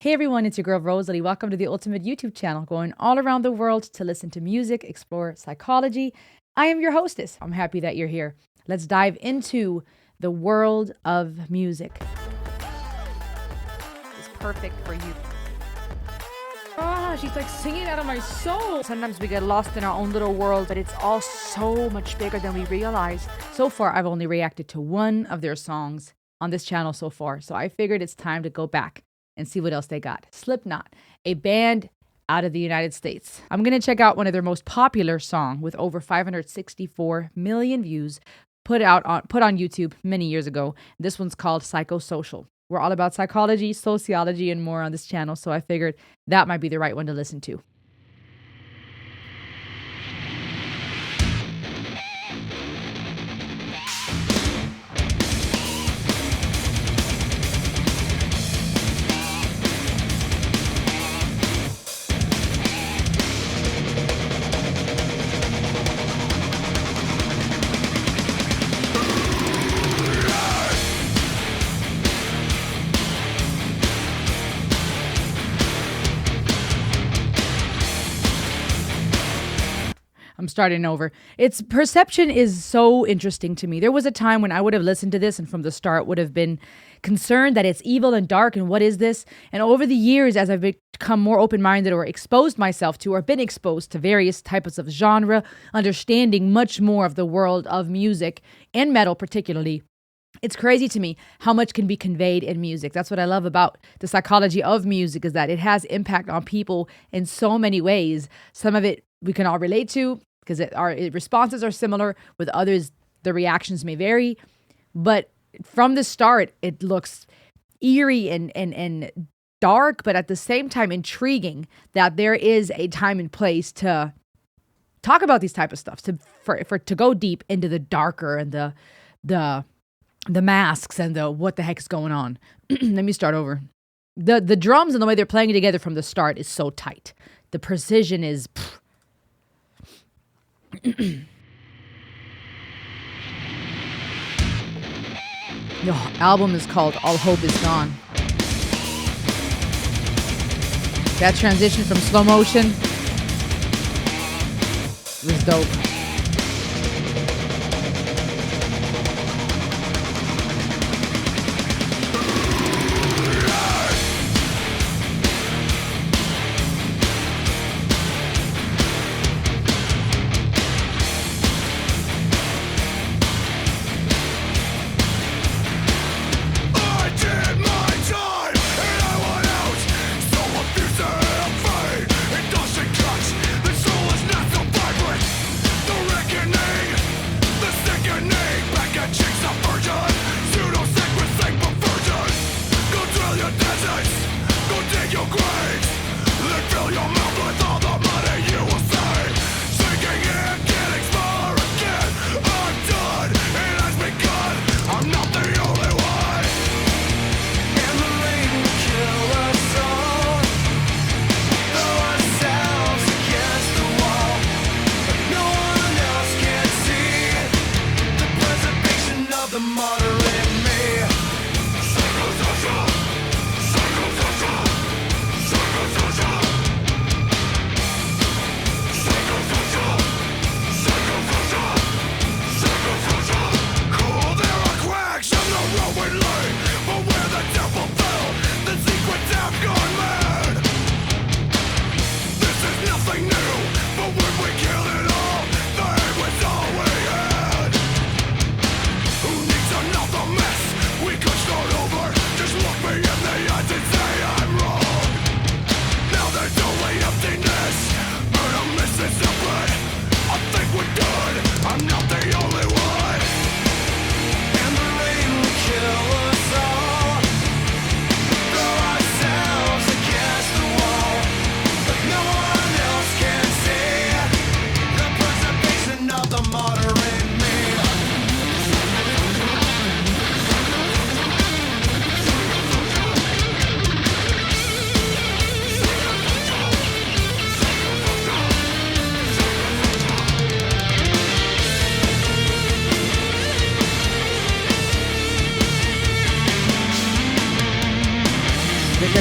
Hey everyone, it's your girl Rosalie. Welcome to the Ultimate YouTube channel, going all around the world to listen to music, explore psychology. I am your hostess. I'm happy that you're here. Let's dive into the world of music. It's perfect for you. She's like singing out of my soul. Sometimes we get lost in our own little world, but it's all so much bigger than we realize. So far, I've only reacted to one of their songs on this channel so far, so I figured it's time to go back and see what else they got. Slipknot, a band out of the United States. I'm going to check out one of their most popular songs with over 564 million views put on YouTube many years ago. This one's called Psychosocial. We're all about psychology, sociology, and more on this channel, so I figured that might be the right one to listen to. I'm starting over. Its perception is so interesting to me. There was a time when I would have listened to this and from the start would have been concerned that it's evil and dark and what is this? And over the years, as I've become more open-minded or exposed myself to or been exposed to various types of genre, understanding much more of the world of music and metal particularly, it's crazy to me how much can be conveyed in music. That's what I love about the psychology of music, is that it has impact on people in so many ways. Some of it we can all relate to because our responses are similar. With others, the reactions may vary. But from the start, it looks eerie and dark, but at the same time intriguing that there is a time and place to talk about these type of stuff, to go deep into the darker and the masks and the what the heck is going on. Let me start over. The drums and the way they're playing together from the start is so tight. The precision is... The album is called All Hope Is Gone. That transition from slow motion was dope.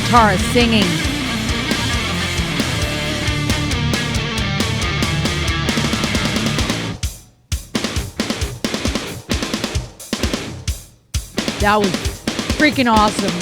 guitarist singing. That was freaking awesome.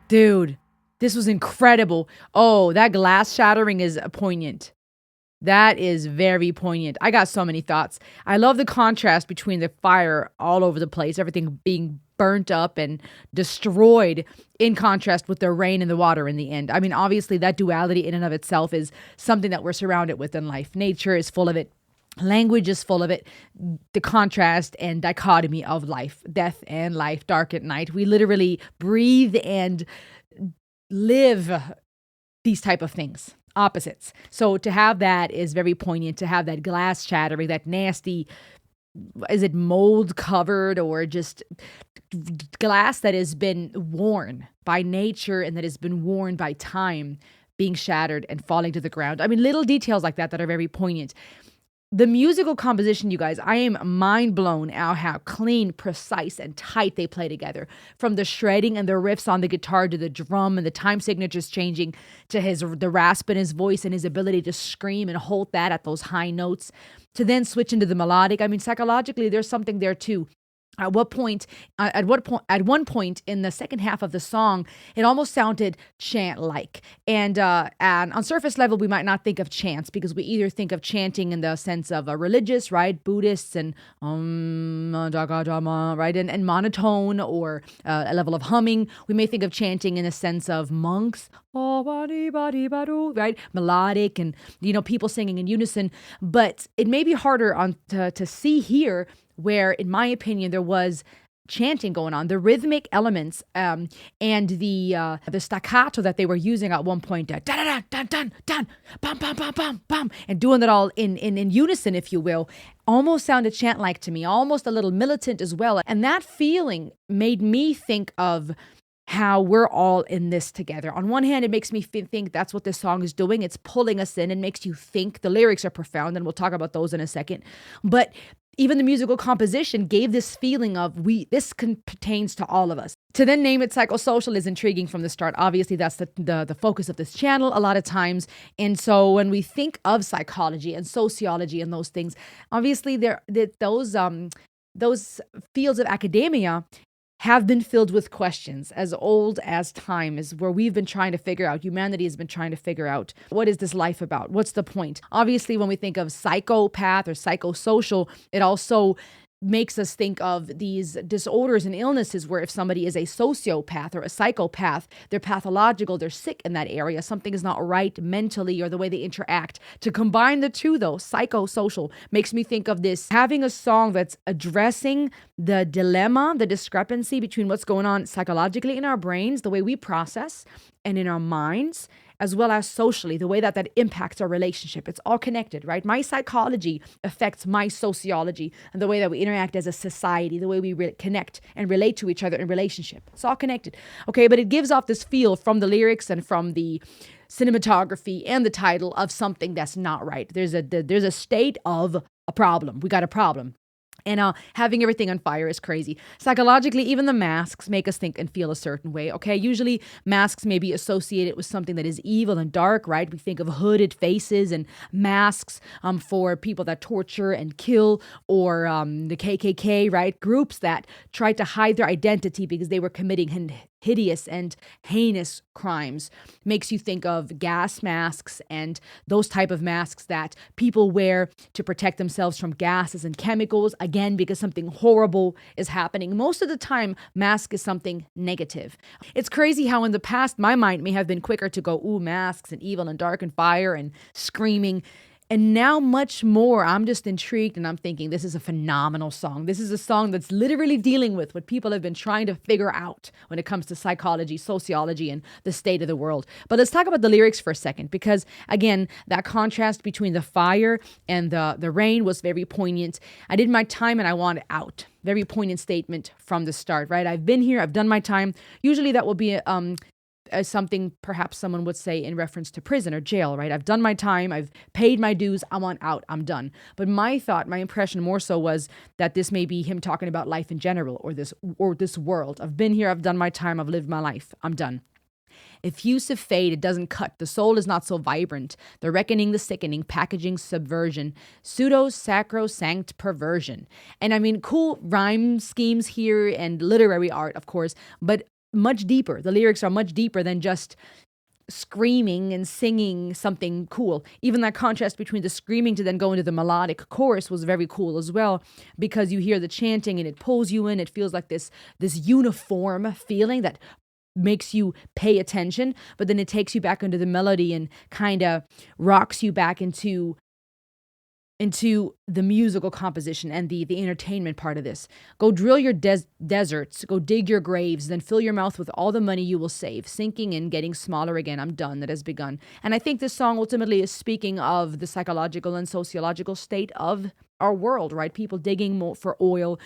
Dude, this was incredible. Oh, that glass shattering is poignant. That is very poignant. I got so many thoughts. I love the contrast between the fire all over the place, everything being burnt up and destroyed, in contrast with the rain and the water in the end. I mean, obviously, that duality in and of itself is something that we're surrounded with in life. Nature is full of it. Language is full of it. The contrast and dichotomy of life, death and life, dark at night. We literally breathe and live these type of things. Opposites. So to have that is very poignant, to have that glass shattering, that nasty, is it mold covered or just glass that has been worn by nature and that has been worn by time being shattered and falling to the ground. I mean, little details like that are very poignant. The musical composition, you guys, I am mind blown at how clean, precise, and tight they play together. From the shredding and the riffs on the guitar to the drum and the time signatures changing to the rasp in his voice and his ability to scream and hold that at those high notes, to then switch into the melodic. I mean, psychologically, there's something there too. At one point in the second half of the song, it almost sounded chant-like. And on surface level, we might not think of chants because we either think of chanting in the sense of a religious, right, Buddhists and right, and monotone or a level of humming. We may think of chanting in the sense of monks, right, melodic, and people singing in unison. But it may be harder to see here, where, in my opinion, there was chanting going on. The rhythmic elements and the staccato that they were using at one point, dun dun dun dun dun, bum bum bum bum bum, and doing that all in unison, if you will, almost sounded chant-like to me, almost a little militant as well. And that feeling made me think of how we're all in this together. On one hand, it makes me think that's what this song is doing. It's pulling us in and makes you think. The lyrics are profound, and we'll talk about those in a second. But even the musical composition gave this feeling of this pertains to all of us. To then name it Psychosocial is intriguing from the start. Obviously, that's the focus of this channel a lot of times. And so when we think of psychology and sociology and those things, obviously those fields of academia have been filled with questions as old as time, is where we've been trying to figure out, humanity has been trying to figure out, what is this life about? What's the point? Obviously, when we think of psychopath or psychosocial, it also makes us think of these disorders and illnesses where if somebody is a sociopath or a psychopath, they're pathological, they're sick in that area. Something is not right mentally or the way they interact. To combine the two, though, psychosocial makes me think of this having a song that's addressing the dilemma, the discrepancy between what's going on psychologically in our brains, the way we process, and in our minds, as well as socially, the way that impacts our relationship. It's all connected, right? My psychology affects my sociology and the way that we interact as a society, the way we connect and relate to each other in relationship. It's all connected. Okay, but it gives off this feel from the lyrics and from the cinematography and the title of something that's not right. There's a state of a problem. We got a problem. And having everything on fire is crazy. Psychologically, even the masks make us think and feel a certain way, okay? Usually, masks may be associated with something that is evil and dark, right? We think of hooded faces and masks for people that torture and kill, or the KKK, right? Groups that try to hide their identity because they were committing hideous and heinous crimes. Makes you think of gas masks and those type of masks that people wear to protect themselves from gases and chemicals, again, because something horrible is happening. Most of the time, mask is something negative. It's crazy how in the past, my mind may have been quicker to go, ooh, masks and evil and dark and fire and screaming. And now much more, I'm just intrigued and I'm thinking this is a phenomenal song. This is a song that's literally dealing with what people have been trying to figure out when it comes to psychology, sociology, and the state of the world. But let's talk about the lyrics for a second, because again, that contrast between the fire and the rain was very poignant. I did my time and I want out. Very poignant statement from the start, right? I've been here, I've done my time. Usually that will be something perhaps someone would say in reference to prison or jail, right? I've done my time, I've paid my dues, I want out, I'm done. But my impression more so was that this may be him talking about life in general, or this world. I've been here, I've done my time, I've lived my life, I'm done. Effusive fade, it doesn't cut. The soul is not so vibrant. The reckoning, the sickening, packaging, subversion, pseudo-sacrosanct perversion. And I mean, cool rhyme schemes here and literary art, of course, but much deeper. The lyrics are much deeper than just screaming and singing something cool. Even that contrast between the screaming to then go into the melodic chorus was very cool as well, because you hear the chanting and it pulls you in. It feels like this uniform feeling that makes you pay attention, but then it takes you back into the melody and kind of rocks you back into the musical composition and the entertainment part of this. Go drill your deserts, go dig your graves, then fill your mouth with all the money you will save, sinking in, getting smaller again. I'm done, that has begun. And I think this song ultimately is speaking of the psychological and sociological state of our world, right? People digging more for oil,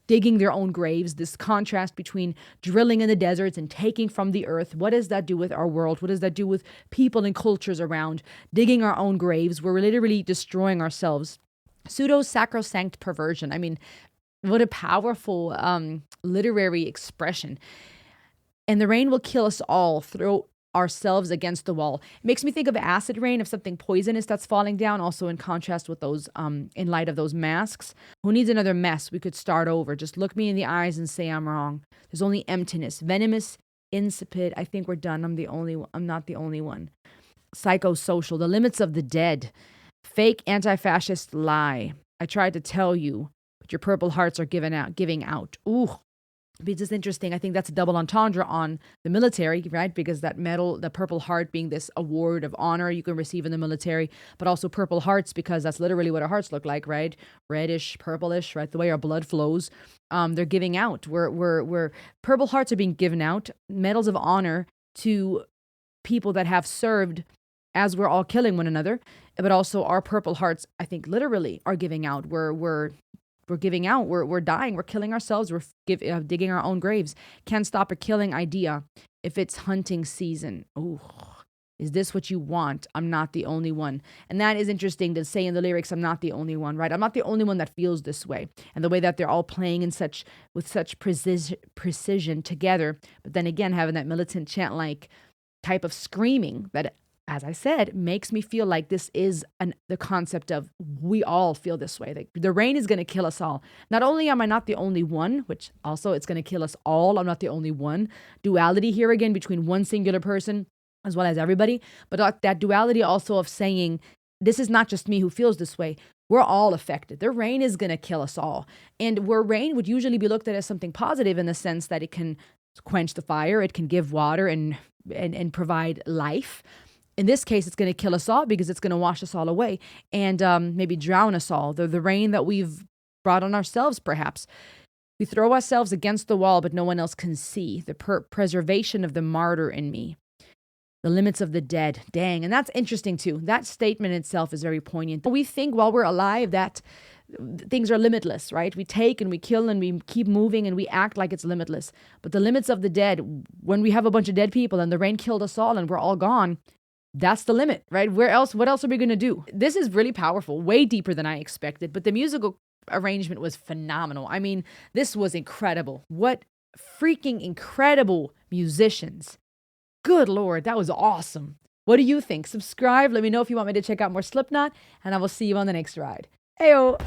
digging their own graves, this contrast between drilling in the deserts and taking from the earth. What does that do with our world? What does that do with people and cultures around? Digging our own graves. We're literally destroying ourselves. Pseudo-sacrosanct perversion. I mean, what a powerful literary expression. And the rain will kill us all. Throw ourselves against the wall. It makes me think of acid rain, of something poisonous that's falling down, also in contrast with those, in light of those masks. Who needs another mess? We could start over. Just look me in the eyes and say I'm wrong. There's only emptiness, venomous, insipid. I think we're done. I'm not the only one. Psychosocial, the limits of the dead. Fake anti-fascist lie. I tried to tell you, but your purple hearts are giving out. Ooh. It's just interesting. I think that's a double entendre on the military, right? Because that medal, the Purple Heart being this award of honor you can receive in the military, but also Purple Hearts because that's literally what our hearts look like, right? Reddish, purplish, right? The way our blood flows. They're giving out. We're Purple Hearts are being given out, medals of honor to people that have served as we're all killing one another, but also our Purple Hearts, I think, literally are giving out. We're giving out. We're dying. We're killing ourselves. We're digging our own graves. Can't stop a killing idea if it's hunting season. Ooh, is this what you want? I'm not the only one. And that is interesting to say in the lyrics, I'm not the only one, right? I'm not the only one that feels this way. And the way that they're all playing with such precision together. But then again, having that militant chant-like type of screaming that, as I said, makes me feel like this is the concept of we all feel this way. Like the rain is going to kill us all. Not only am I not the only one, which also it's going to kill us all. I'm not the only one. Duality here again between one singular person as well as everybody. But that duality also of saying, this is not just me who feels this way. we're all affected. The rain is going to kill us all. And where rain would usually be looked at as something positive in the sense that it can quench the fire, it can give water and provide life. In this case, it's going to kill us all because it's going to wash us all away and maybe drown us all. The rain that we've brought on ourselves, perhaps. We throw ourselves against the wall, but no one else can see. The preservation of the martyr in me. The limits of the dead. Dang. And that's interesting too. That statement itself is very poignant. We think while we're alive that things are limitless, right? We take and we kill and we keep moving and we act like it's limitless. But the limits of the dead, when we have a bunch of dead people and the rain killed us all and we're all gone, that's the limit, right? What else are we going to do? This is really powerful, way deeper than I expected. But the musical arrangement was phenomenal. I mean, this was incredible. What freaking incredible musicians. Good Lord, that was awesome. What do you think? Subscribe. Let me know if you want me to check out more Slipknot, and I will see you on the next ride. Heyo!